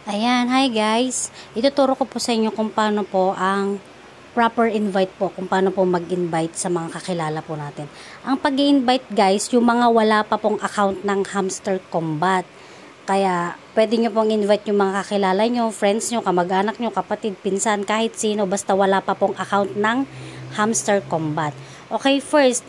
Ayan, hi guys. Ituturo ko po sa inyo kung paano po ang proper invite po, kung paano po mag-invite sa mga kakilala po natin. Ang pag-i-invite guys, yung mga wala pa pong account ng Hamster Combat. Kaya, pwede nyo pong invite yung mga kakilala nyo, friends nyo, kamag-anak nyo, kapatid, pinsan, kahit sino, basta wala pa pong account ng Hamster Combat. Okay, first,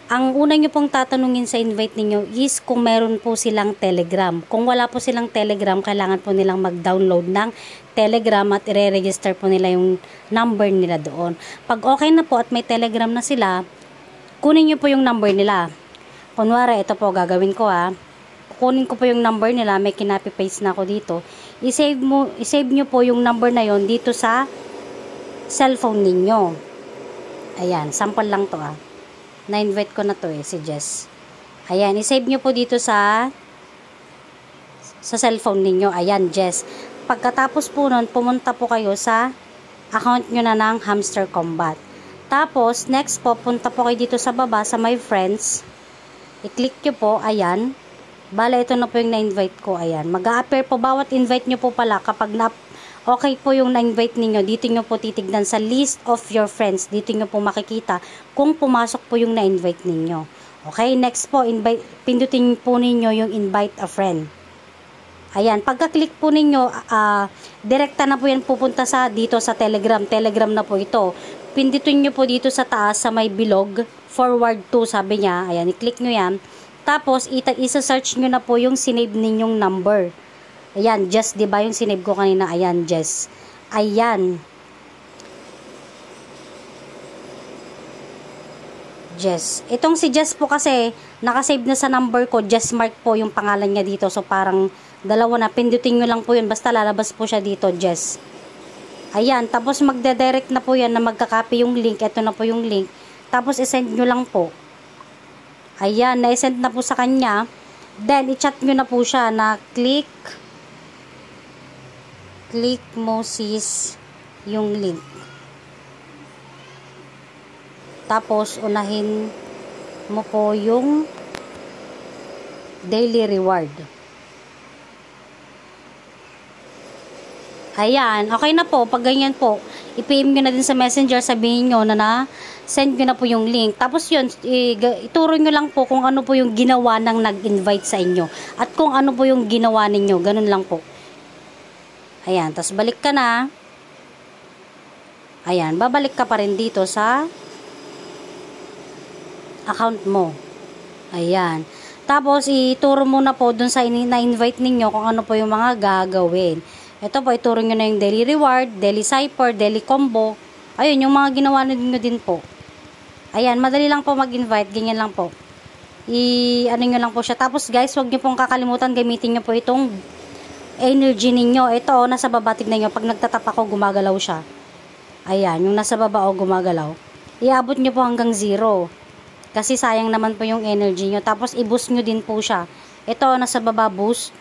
ang una nyo pong tatanungin sa invite ninyo is kung meron po silang Telegram. Kung wala po silang Telegram, kailangan po nilang mag-download ng Telegram at i-register po nila yung number nila doon. Pag okay na po at may Telegram na sila, kunin nyo po yung number nila. Kunwari, ito po gagawin ko kunin ko po yung number nila, may kinopy-paste na ako dito. I-save nyo po yung number na yon dito sa cellphone ninyo. Ayan, sample lang to Na-invite ko na to si Jess. Ayan, i-save nyo po dito sa cellphone ninyo. Ayan, Jess. Pagkatapos po nun, pumunta po kayo sa account nyo na ng Hamster Combat. Tapos, next po, punta po kayo dito sa baba, sa My Friends. I-click nyo po, ayan. Bala, ito na po yung na-invite ko, ayan. Mag-a-appear po, bawat invite nyo po pala, kapag okay po yung na-invite ninyo, dito nyo po titignan sa list of your friends. Dito nyo po makikita kung pumasok po yung na-invite ninyo. Okay, next po, pindutin po ninyo yung invite a friend. Ayan, pagka-click po ninyo, direkta na po yan pupunta dito sa Telegram. Telegram na po ito. Pindutin nyo po dito sa taas, sa may bilog, forward to, sabi niya. Ayan, i-click nyo yan. Tapos, isa-search nyo na po yung sinave ninyong number. Ayan, Jess, diba yung sinave ko kanina? Ayan, Jess. Ayan. Jess. Itong si Jess po kasi, nakasave na sa number ko, Jess Mark po yung pangalan niya dito. So, parang dalawa na. Pindutin nyo lang po yun. Basta lalabas po siya dito, Jess. Ayan. Tapos, magde-direct na po yan na magka-copy yung link. Ito na po yung link. Tapos, isend nyo lang po. Ayan. Na-send na po sa kanya. Then, i-chat nyo na po siya na click mo sis yung link. Tapos, unahin mo po yung daily reward. Ayan. Okay na po. Pag ganyan po, i-PM nyo na din sa messenger. Sabihin nyo send nyo na po yung link. Tapos yun, ituro nyo lang po kung ano po yung ginawa ng nag-invite sa inyo. At kung ano po yung ginawa ninyo. Ganun lang po. Ayan, tapos balik ka na. Ayan, babalik ka pa rin dito sa account mo. Ayan. Tapos, ituro mo na po dun sa na-invite ninyo kung ano po yung mga gagawin. Ito po, ituro nyo na yung daily reward, daily cipher, daily combo. Ayun, yung mga ginawa ninyo din po. Ayan, madali lang po mag-invite. Ganyan lang po. Ano nyo lang po siya. Tapos, guys, huwag nyo pong kakalimutan, gamitin nyo po itong energy ninyo. Ito, nasa baba, tignan nyo. Pag nagtatap ako, gumagalaw siya. Ayan, yung nasa baba, gumagalaw. Iabot nyo po hanggang 0. Kasi sayang naman po yung energy nyo. Tapos, i-boost nyo din po siya. Ito, nasa baba, boost.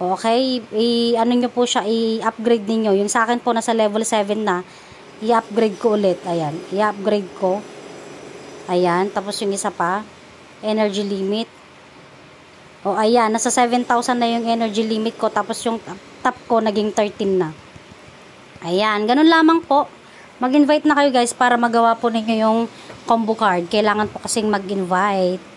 Okay, ano nyo po siya, i-upgrade ninyo. Yung sa akin po, nasa level 7 na. I-upgrade ko ulit. Ayan, i-upgrade ko. Ayan, tapos yung isa pa, energy limit. Ayan, nasa 7,000 na yung energy limit ko. Tapos yung top ko, naging 13 na. Ayan, ganun lamang po. Mag-invite na kayo guys para magawa po ninyo yung combo card. Kailangan po kasing mag-invite.